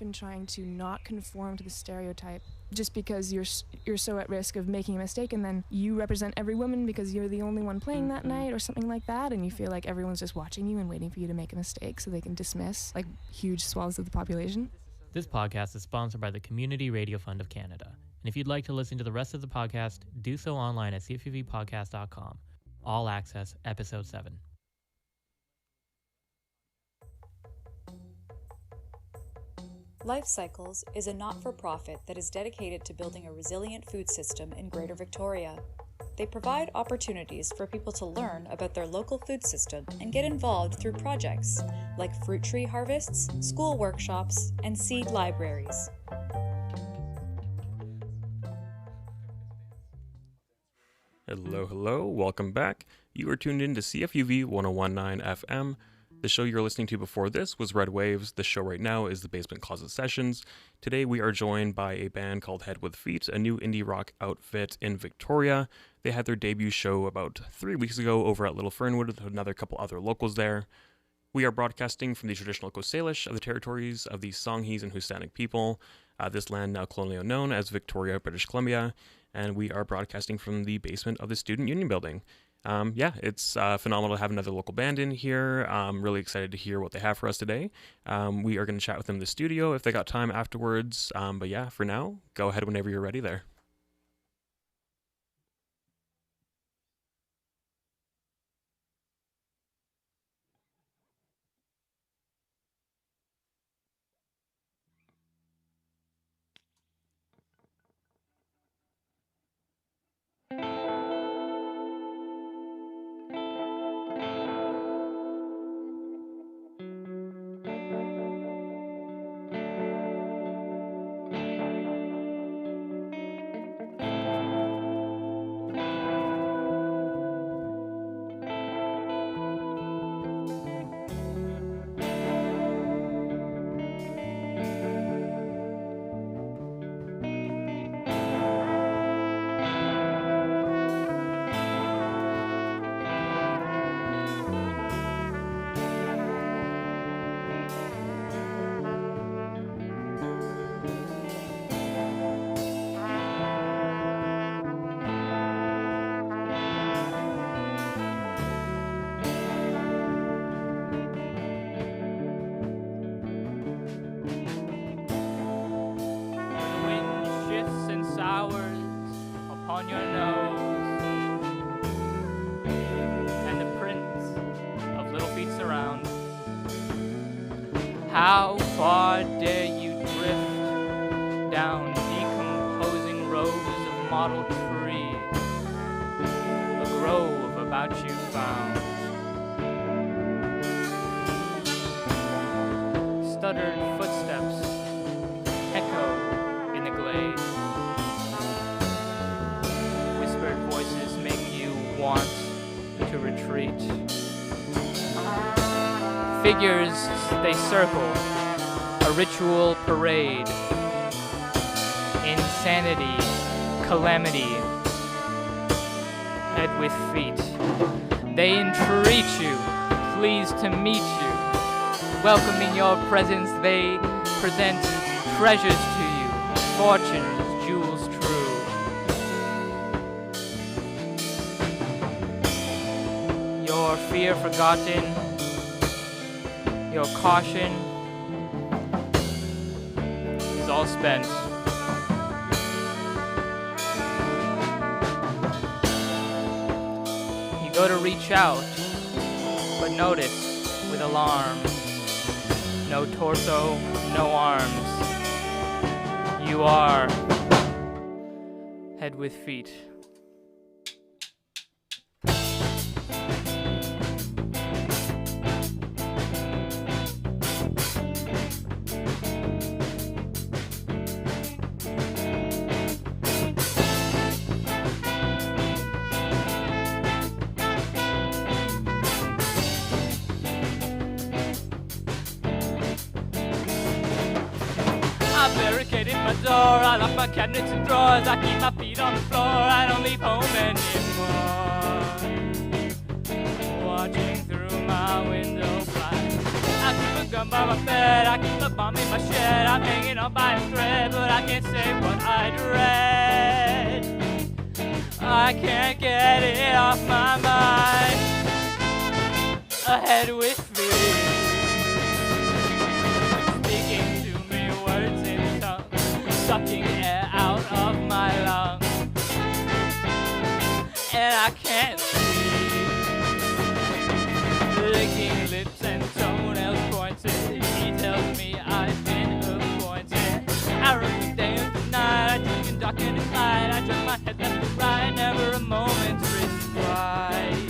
and trying to not conform to the stereotype just because you're so at risk of making a mistake, and then you represent every woman because you're the only one playing that night or something like that, and you feel like everyone's just watching you and waiting for you to make a mistake so they can dismiss like huge swaths of the population. This podcast is sponsored by the Community Radio Fund of Canada. And if you'd like to listen to the rest of the podcast, do so online at CFUVpodcast.com. All access, episode 7. Life Cycles is a not-for-profit that is dedicated to building a resilient food system in Greater Victoria. They provide opportunities for people to learn about their local food system and get involved through projects like fruit tree harvests, school workshops, and seed libraries. Hello, welcome back. You are tuned in to CFUV 101.9 FM. The show you're listening to before this was Red Waves. The show right now is the Basement Closet Sessions. Today we are joined by a band called Head with Feet, a new indie rock outfit in Victoria. They had their debut show about 3 weeks ago over at Little Fernwood with another couple other locals there. We are broadcasting from the traditional Coast Salish of the territories of the Songhees and Houstonic people, this land now colonially known as Victoria, British Columbia, and we are broadcasting from the basement of the Student Union Building. It's phenomenal to have another local band in here. I'm really excited to hear what they have for us today. We are going to chat with them in the studio if they got time afterwards. For now, go ahead whenever you're ready there. On your nose, and the prints of little feet surround. How far dare you drift down decomposing rows of mottled trees, a grove about you found. Stuttered footsteps echo in the glade. Voices make you want to retreat. Figures, they circle, a ritual parade. Insanity, calamity, head with feet. They entreat you, pleased to meet you. Welcoming your presence, they present treasures to you, fortunes, jewels true. Your fear forgotten, your caution is all spent. You go to reach out, but notice with alarm, no torso, no arms. You are head with feet. I barricaded my door, I locked my cabinets and drawers, I keep my feet on the floor, I don't leave home anymore. Watching through my window blind, I keep a gun by my bed, I keep a bomb in my shed. I'm hanging on by a thread, but I can't say what I dread. I can't get it off my mind. Ahead with fear, speaking to me words in tongues, sucking air out of my lungs, and I can't see. Licking lips and toenails pointed, he tells me I've been appointed. I run the day and the night, I drink and dark and light, I turn my head left and right, never a moment's respite.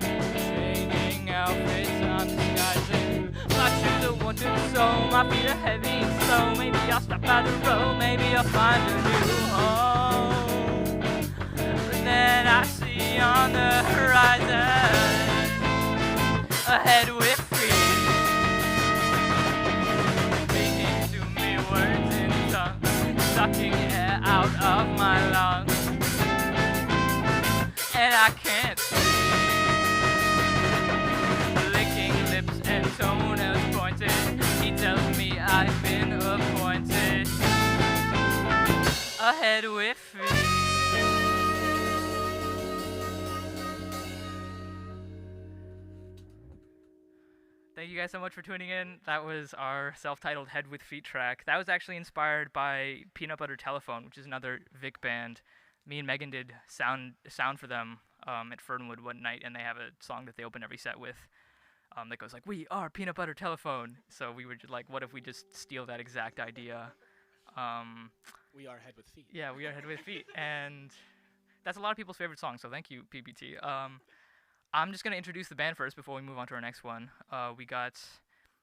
Changing outfits, I'm disguising. My shoes are worn to the sole, my feet are heavy and slow. Maybe I'll stop by the road, maybe I'll find a new home. But then I see on the horizon, ahead with fear, speaking to me words in tongues, sucking air out of my lungs, and I can't see. Licking lips and toenails pointed, he tells me I've been appointed. Ahead with fear. Thank you guys so much for tuning in. That was our self-titled Head with Feet track. That was actually inspired by Peanut Butter Telephone, which is another Vic band. Me and Megan did sound for them at Fernwood one night, and they have a song that they open every set with that goes like, "We are Peanut Butter Telephone." So we were just like, what if we just steal that exact idea? We are Head with Feet. Yeah, we are Head with Feet, and that's a lot of people's favorite song. So thank you, PBT. I'm just going to introduce the band first before we move on to our next one. We got,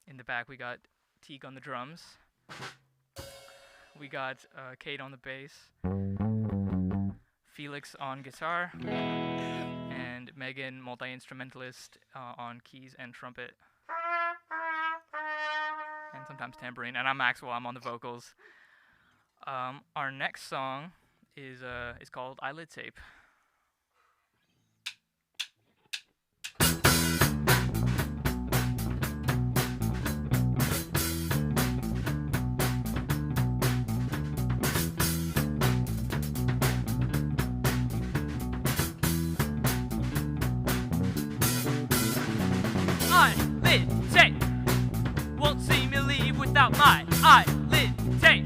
in the back, we got Teague on the drums. We got Kate on the bass. Felix on guitar. And Megan, multi-instrumentalist, on keys and trumpet. And sometimes tambourine. And I'm Maxwell, I'm on the vocals. Our next song is called Eyelid Tape. Eyelid tape, won't see me leave without my eyelid tape.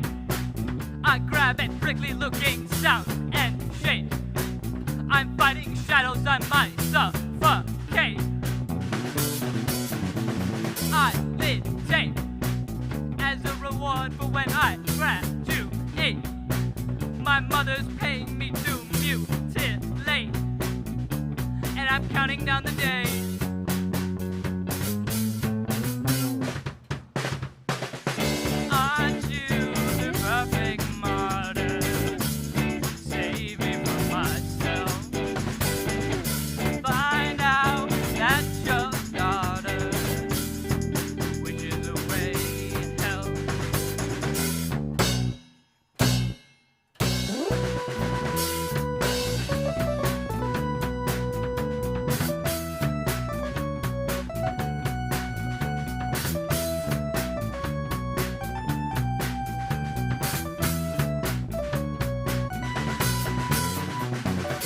I grab at prickly looking sounds and shapes. I'm fighting shadows, I might suffocate. Eyelid tape, as a reward for when I graduate. My mother's paying me to mutilate, and I'm counting down the days.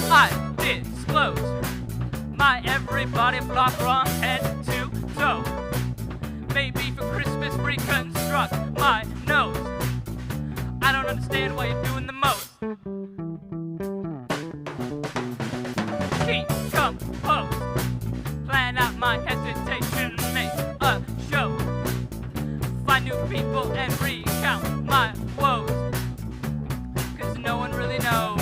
I disclose my every body block from head to toe. Maybe for Christmas reconstruct my nose. I don't understand why you're doing the most. Keep composed, plan out my hesitation, make a show. Find new people and recount my woes, 'cause no one really knows.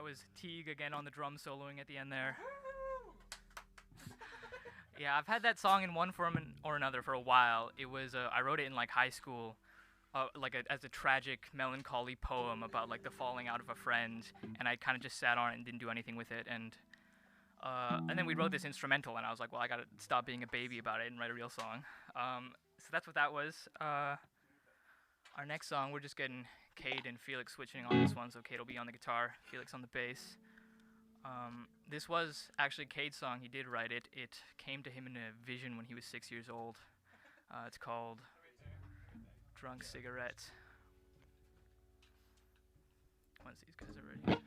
was Teague again on the drum soloing at the end there. Yeah, I've had that song in one form or another for a while. It was I wrote it in like high school, as a tragic, melancholy poem about like the falling out of a friend, and I kind of just sat on it and didn't do anything with it, and then we wrote this instrumental, and I was like, well, I gotta stop being a baby about it and write a real song. So that's what that was. Our next song, we're just getting Cade and Felix switching on this one, so Cade will be on the guitar, Felix on the bass. This was actually Cade's song. He did write it. It came to him in a vision when he was 6 years old. It's called Drunk Cigarettes. Once these guys are ready.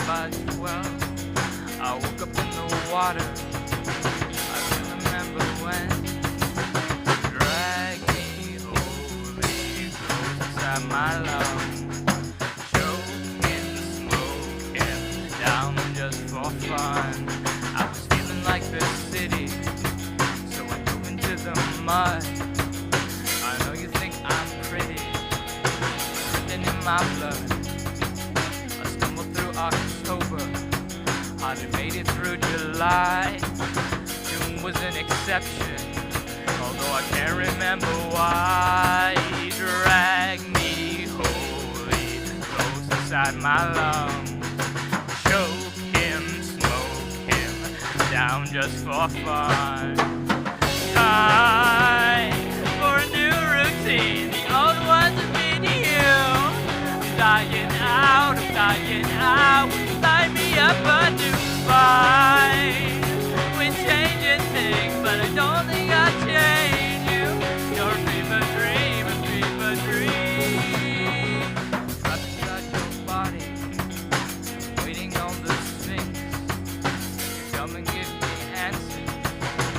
By 12, I woke up in the water. I can remember when. Drag me, holy ghost, inside my lungs. Choking, smoking, down just for fun. I was feeling like the city, so I dove into the mud. I know you think I'm pretty, written in my blood. October, hardly made it through July. June was an exception, although I can't remember why. Drag me, holy ghost, inside my lungs. Choke him, smoke him, down just for fun. Time for a new routine, the old ones have been healed. I'm dying out, light me up a new fight. We're changing things, but I don't think I'll change you. You're a fever dream, a fever dream. Trapped inside your body, waiting on the Sphinx. Come and give me answers,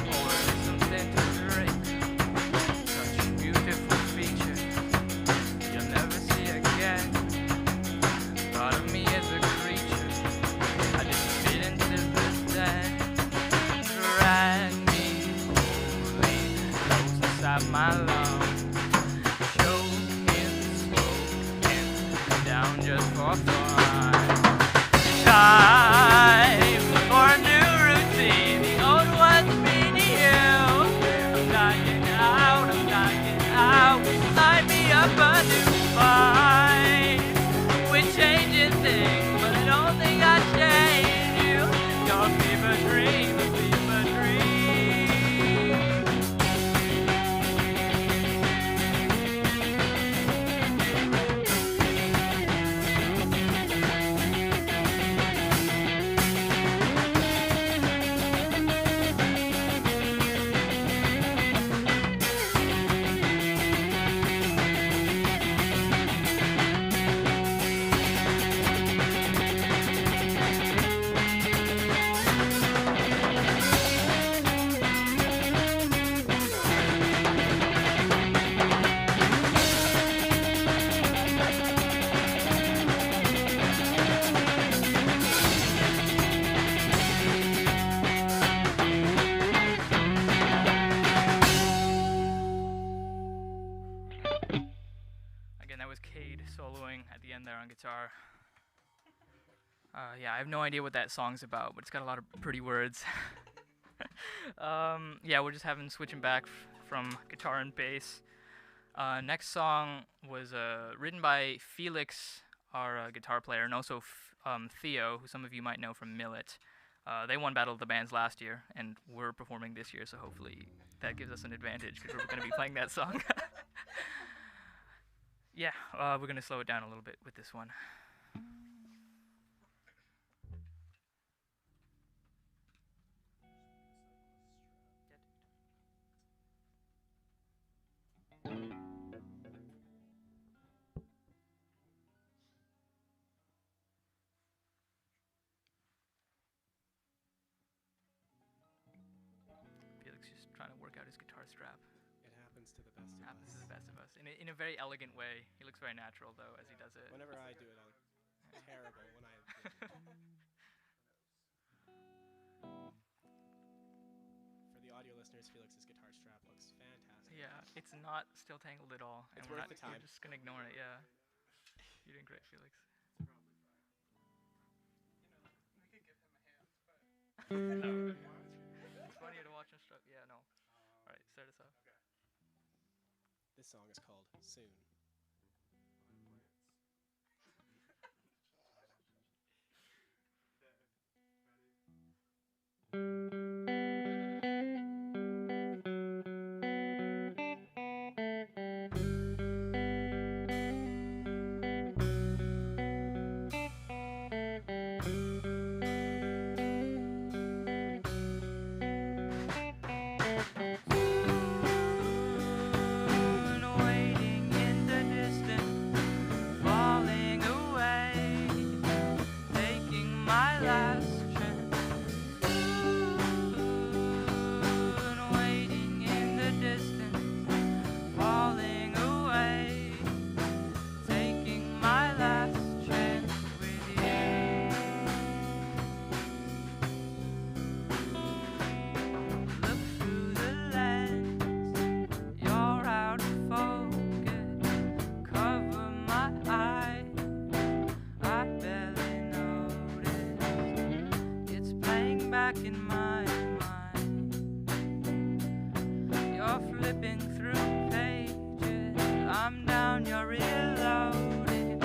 or something to drink. Such a beautiful feature, you'll never see again. Part of me is a creature, I didn't fit into the den. Drag me, holy ghost, inside my lungs. Choking, smoking, down just for fun. Time for a new routine, the old one's been healed. I'm dying out, light me up a new fight. We're changing things, but I don't think I change you. You're a fever dream, a fever dream. Again, that was Cade soloing at the end there on guitar. Yeah, I have no idea what that song's about, but it's got a lot of pretty words. Yeah, we're just switching back from guitar and bass. Next song was written by Felix, our guitar player, and also Theo, who some of you might know from Millet. They won Battle of the Bands last year, and we're performing this year, so hopefully that gives us an advantage because we're going to be playing that song. Yeah, we're going to slow it down a little bit with this one. Felix just trying to work out his guitar strap. It happens to the best of Happens us. to the best of us. In a very elegant way. He looks very natural, though, as he does it. Whenever I do it, I'm terrible when I do it. For the audio listeners, Felix's guitar strap looks fantastic. Yeah, it's not still tangled at all. It's and worth the time. We're just going to ignore it, yeah. You're doing great, Felix. No. It's funny to watch him struggle. Yeah, no. All right, start us off. This song is called Soon. Waiting in the distance, falling away, taking my last chance. Waiting in the distance, falling away, taking my last chance with you. Look through the lens, you're out of focus. Cover my eyes, I barely notice. It's playing back in my mind. You're flipping through pages, I'm down, you're reloaded.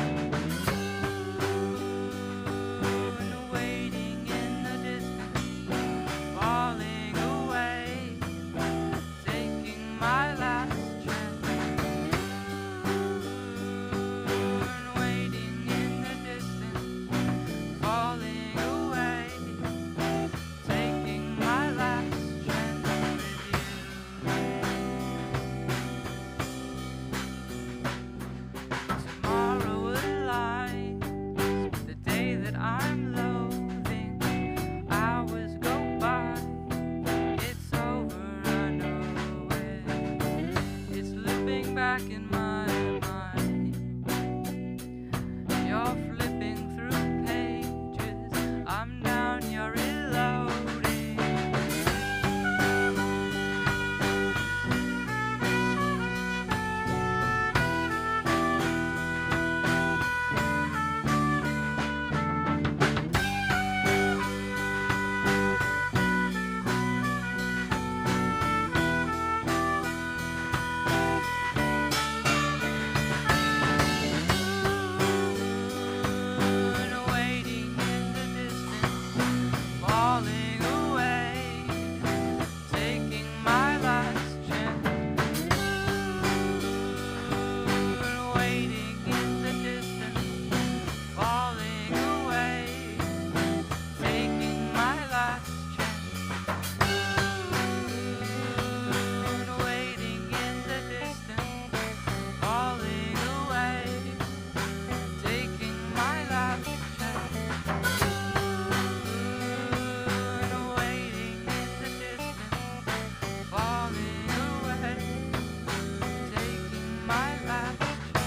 And waiting in the distance, falling away, taking my last chance. Waiting in the distance, falling away, taking my last chance with you. Tomorrow aligns with the day that I'm loathing. Hours go by, it's over, I know it. It's slipping back in my mind. You're flipping through pages, I'm down, you're reloading. Waiting in the distance, falling away, taking my last chance. Waiting in the distance, falling away, taking my last chance. Waiting in the distance, falling away, taking my last chance. Waiting in the distance, falling away, taking my last chance.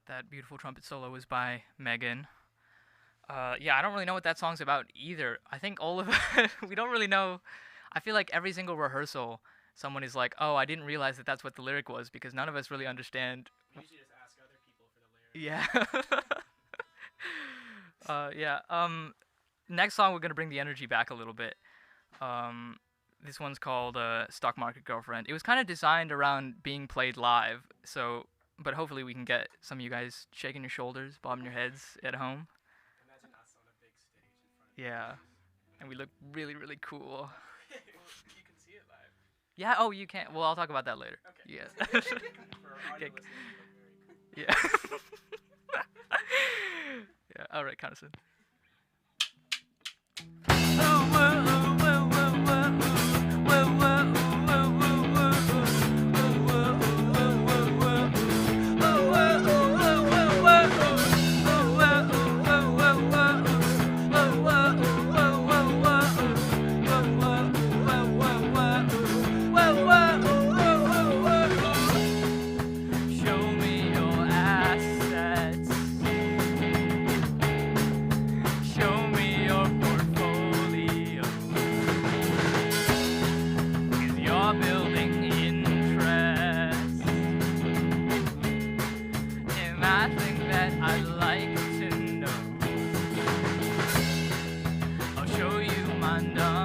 That beautiful trumpet solo was by Megan. Yeah, I don't really know what that song's about either. I think all of we don't really know I feel like every single rehearsal, someone is like, "Oh, I didn't realize that that's what the lyric was," because none of us really understand. We usually just ask other people for the lyrics. Yeah. Yeah. Next song, we're gonna bring the energy back a little bit. This one's called "Stock Market Girlfriend." It was kind of designed around being played live, so but hopefully we can get some of you guys shaking your shoulders, bobbing your heads at home. Imagine us on a big stage in front of Yeah, and we look really, really cool. you. You can see it live. Yeah. Oh, you can't. Well, I'll talk about that later. Okay. Yeah. For our audio Okay. listeners, you look very cool. Yeah. Yeah. All right, Connison. Show me your assets. Show me your portfolio. 'Cause you're building interest. And I think that I'd like to know. I'll show you my numbers.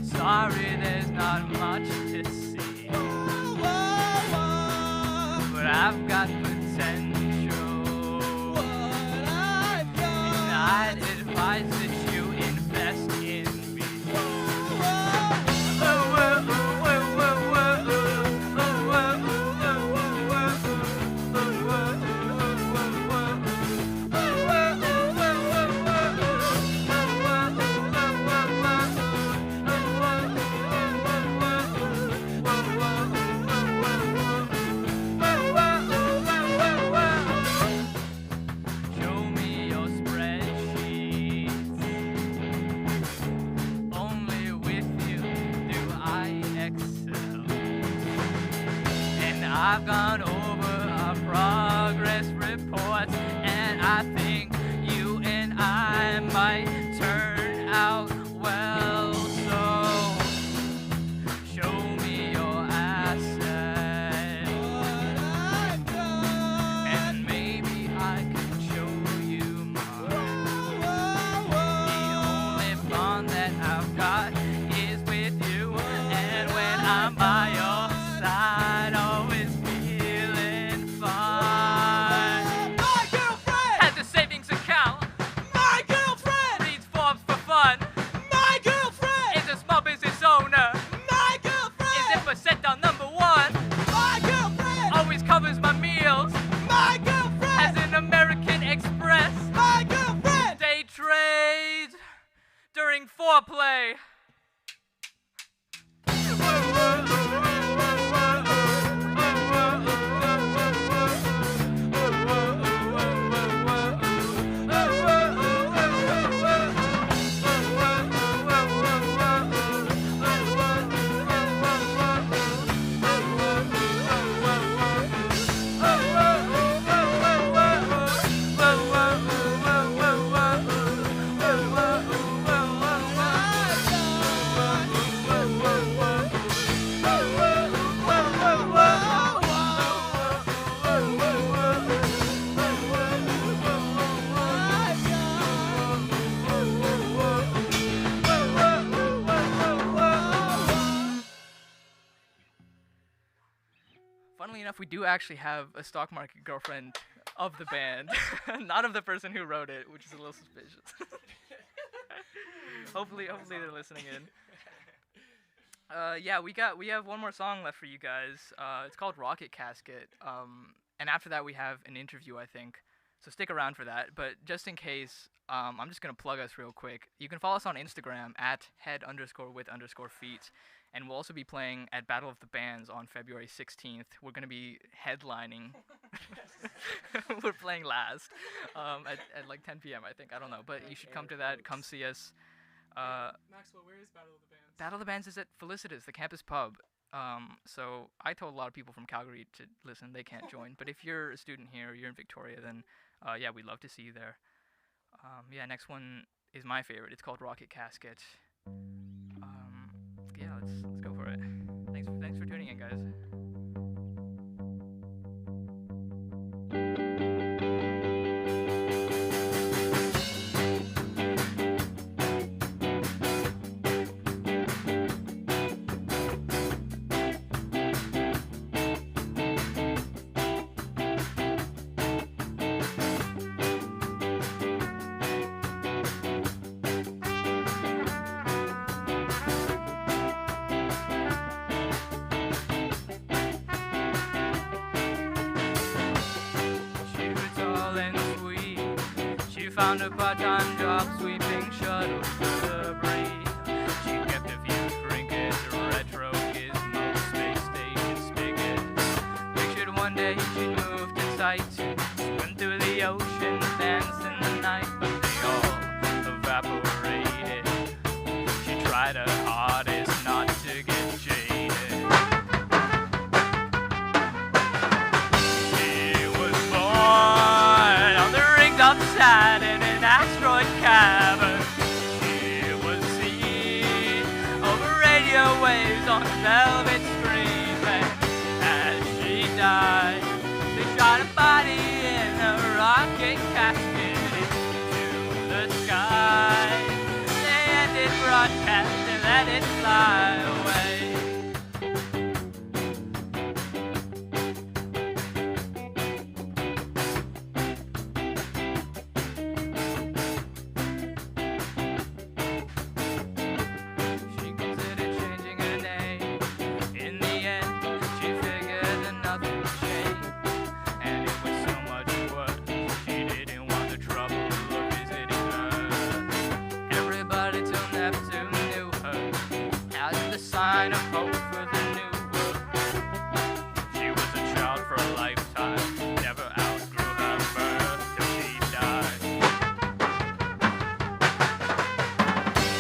Sorry, there's not much to see. But I've got potential. And I'd advise that you invest in me. Show me your spreadsheets. Only with you do I excel. And I've gone over our progress reports, and I think you and I might turn out well. So show me your assets. And maybe I can show you mine. The only fun that I've got is with you, and when I'm by your side, always feeling fine. My girlfriend has a savings account. My girlfriend reads Forbes for fun. My girlfriend is a small business owner. My girlfriend is in percentile number 1. My girlfriend always covers my meals. My girlfriend has an American Express. My girlfriend day trades during foreplay. Funnily enough, we do actually have a stock market girlfriend of the band, not of the person who wrote it, which is a little suspicious. hopefully they're listening in. Yeah, we have one more song left for you guys. It's called Rocket Casket. And after that we have an interview, I think. So stick around for that. But just in case, I'm just gonna plug us real quick. You can follow us on Instagram at head_with_feet. And we'll also be playing at Battle of the Bands on February 16th. We're going to be headlining. We're playing last at like 10 p.m., I think. I don't know. But you should come to that. Come see us. Maxwell, where is Battle of the Bands? Battle of the Bands is at Felicitas, the campus pub. So I told a lot of people from Calgary to listen. They can't join. But if you're a student here, you're in Victoria, then yeah, we'd love to see you there. Yeah, next one is my favorite. It's called Rocket Casket. Yeah, let's go for it. Thanks for tuning in, guys. Found a part-time job sweeping shuttles to breathe. She kept a few trinkets, retro gizmos, space station spigots. Pictured one day she'd move to sight, swim through the ocean, dance in the night, but they all evaporated. She tried her hardest not to get jaded. She was born on the rings outside in an asteroid cavern. She was seen over radio waves on a velvet screen. As she died, they shot a body in a rocket casket into the sky. They ended broadcast and let it fly away. Sign of hope for the new world. She was a child for a lifetime, never outgrew her birth till she died.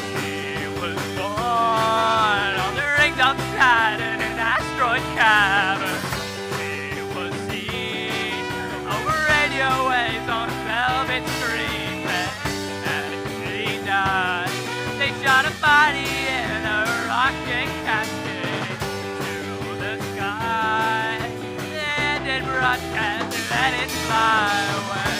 She was born on the rings outside in an asteroid cavern. She was seen over radio waves on a velvet screen. And she died. They shot a body in a rocket casket to the sky. They ended broadcast and let it fly away.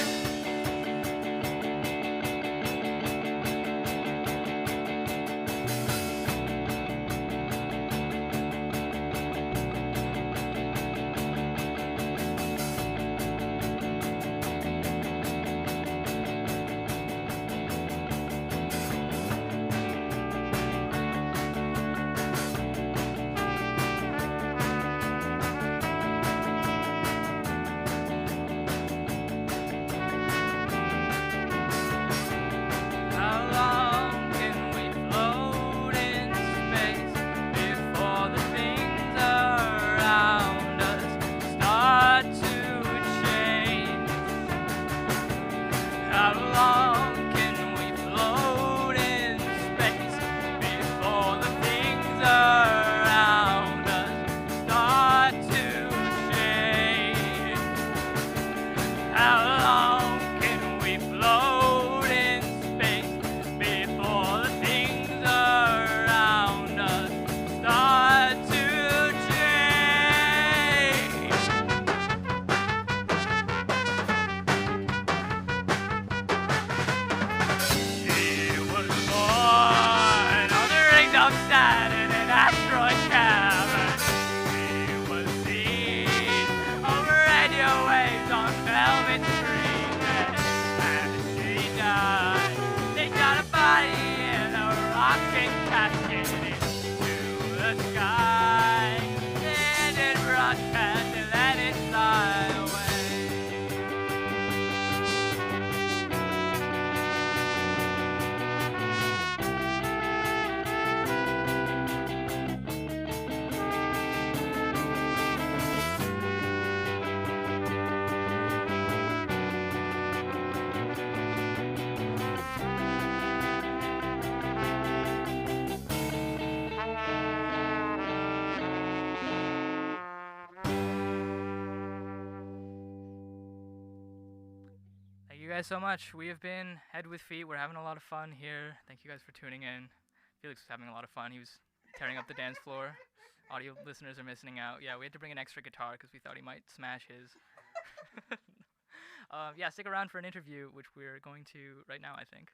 guys so much. We have been Head with Feet. We're having a lot of fun here. Thank you guys for tuning in. Felix was having a lot of fun. He was tearing up the dance floor. Audio listeners are missing out. Yeah, we had to bring an extra guitar because we thought he might smash his. Yeah, stick around for an interview, which we're going to right now, I think.